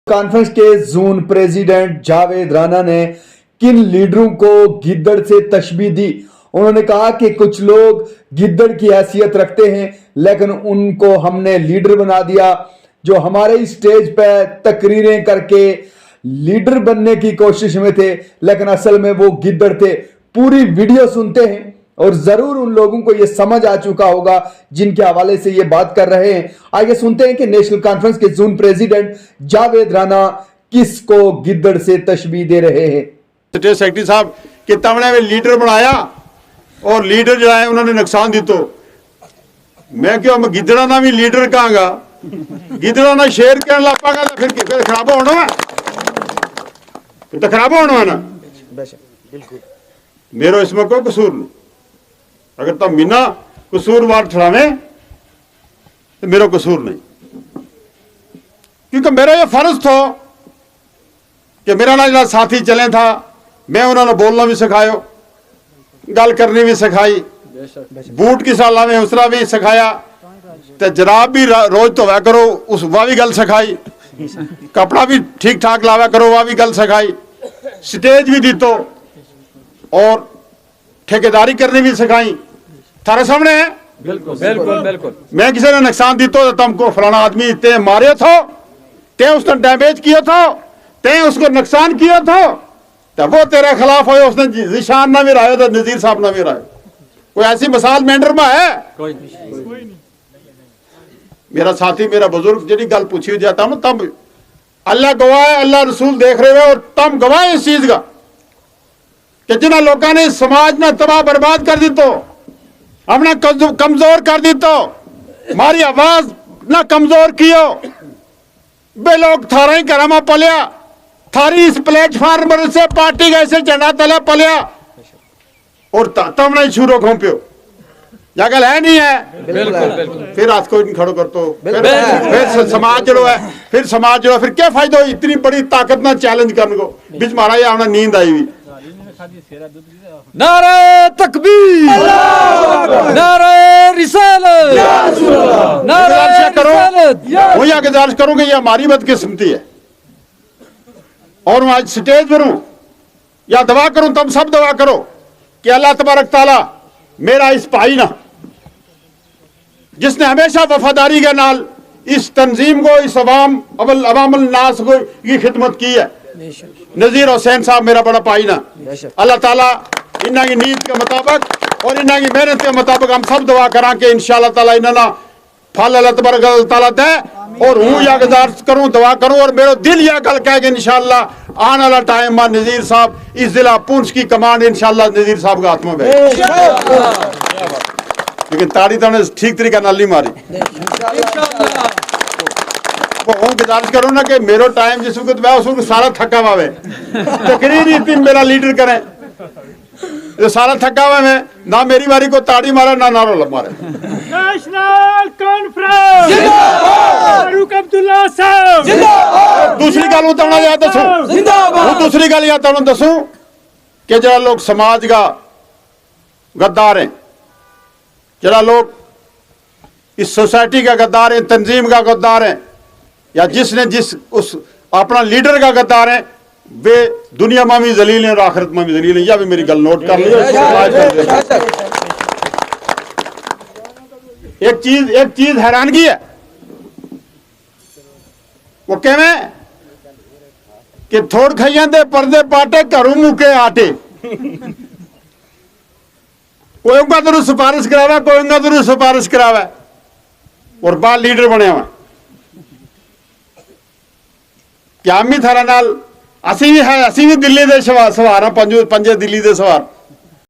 Conference के zone president Javed Rana ने किन लीडरों को गिद्दड़ से तशबीह दी। उन्होंने कहा कि कुछ लोग गिद्दड़ की हैसियत रखते हैं लेकिन उनको हमने लीडर बना दिया। जो हमारे स्टेज पे तकरीरें करके लीडर बनने की कोशिश में थे लेकिन असल में वो गिद्दड़ थे। पूरी वीडियो सुनते हैं और जरूर उन लोगों को ये समझ आ चुका होगा जिनके हवाले से ये बात कर रहे हैं। आइए सुनते हैं कि नेशनल कॉन्फ्रेंस के जोन प्रेसिडेंट जावेद राना किसको गिद्दड़ से तशबीह दे रहे हैं। स्टेट सेक्रेटरी साहब कि तमने में लीडर बनाया और लीडर जो है उन्होंने नुकसान दी। तो मैं क्यों मैं गिद्दड़ा ना भी लीडर कहांगा, गिद्दड़ा ना शेर कहने लग पागा तो फिर खराब होना है, फिर तो खराब होना है ना। बिल्कुल मेरो इसमें कोई कसूर नहीं। अगर तुम मीना कसूरवार ठहरावे तो मेरा कसूर नहीं, क्योंकि मेरा ये फर्ज था कि मेरा ना जो साथी चले था मैं उन्होंने बोलना भी सिखायो, गल करनी भी सिखाई, बूट की साला में उसरा भी सिखाया, तो जराब भी रोज धोया करो उस वह भी गल सिखाई, कपड़ा भी ठीक ठाक लावा करो वह भी गल सिखाई, स्टेज भी दी तो और ठेकेदारी करनी भी सिखाई। थारे सामने है बिल्कुल बिल्कुल बिल्कुल। मैं किसी ने नुकसान दी तो तुमको फलाना आदमी ते मारे थो, ते उसने डैमेज किया था, ते उसको नुकसान किया था, तो वो तेरे खिलाफ हो, उसने निशान ना भी रहा तो नजीर साहब ना भी रहा। कोई ऐसी मिसाल मेंढर में है? कोई नहीं। मेरा साथी मेरा बुजुर्ग जी गल पूछी हुई जाता हूं तब अल्लाह गवाह है, अल्लाह रसूल देख रहे हो और तम गवाह इस चीज का कि जिन्हें लोगों ने समाज ने तबाह बर्बाद कर दी, तो हमने कमजोर कर दी, तो हमारी आवाज ना कमजोर कियो बे लोग थारा ही घर में पलिया, थारी इस प्लेटफॉर्म से पार्टी का ऐसे झंडा तले पलिया और तम नहीं छूरो घोंप्यो जागल है नहीं है। बिल्कुल बिल्कुल। फिर आज को खड़ो कर तो फिर समाज जो है फिर समाज जो है फिर क्या फायदा हो इतनी बड़ी ताकत ना चैलेंज करने को। बीच मारा ये आना नींद आई हुई। नारे तकबीर, नारे रिसालत, नारे करो रिसालत। वही आगे गुजारिश करूंगा, ये हमारी बदकिस्मती है और मैं आज स्टेज पर हूं या दवा करूं, तुम सब दवा करो कि अल्लाह तबारक ताला मेरा इस भाई ना जिसने हमेशा वफादारी के नाल इस तंजीम को, इस अवामुल नास को की खिदमत की है, नजीर हुसैन साहब मेरा बड़ा भाई ना, अल्लाह ताला इन्ना की नीयत के मुताबिक और इन्ना की मेहनत के मुताबिक हम सब दुआ करा के इंशाअल्लाह ताला इन्ना फल अल्लाह तबारक ताला दे। और हूँ या गुजारिश करूँ दवा करूँ और मेरा दिल यह गल कह के इंशाअल्लाह आने वाला टाइम में नजीर साहब इस जिला पुंछ की कमांड इंशाअल्लाह नजीर साहब के हाथ में है। लेकिन ताड़ी तो ठीक तरीका नाल नहीं मारी। हूँ गुजारिश करूँ ना कि मेरो टाइम जिस वक्त उस वक्त सारा थका हुआ है, तकरीर इतनी मेरा लीडर करें जो सारा थका हुआ है, ना मेरी बारी को ताड़ी मारे ना नारो मारे। नेशनल कॉन्फ्रेंस फारूक अब्दुल्ला साहब जिंदाबाद। दूसरी गल मैं दसूं जिंदाबाद, दूसरी गल या दसूं कि जरा लोग समाज का गद्दार हैं, जरा लोग इस सोसाइटी का गद्दार हैं, तंजीम का गद्दार हैं, या जिसने जिस उस अपना लीडर का गद्दार है वे दुनिया में भी जलील है और आखिरत में भी जलील है। या भी मेरी गल नोट कर लियो। एक चीज हैरानगी है, वो कहवे कि थोड़ खाइया दे पर्दे पाटे घरों मुके आटे। कोई उनका तो सिफारिश करावा, कोई उनका तो सिफारिश करावा और बाद लीडर बने हुआ। क्या मी थारा नाल असी भी है, असी भी दिल्ली दे सवार पंजे दिल्ली दे सवार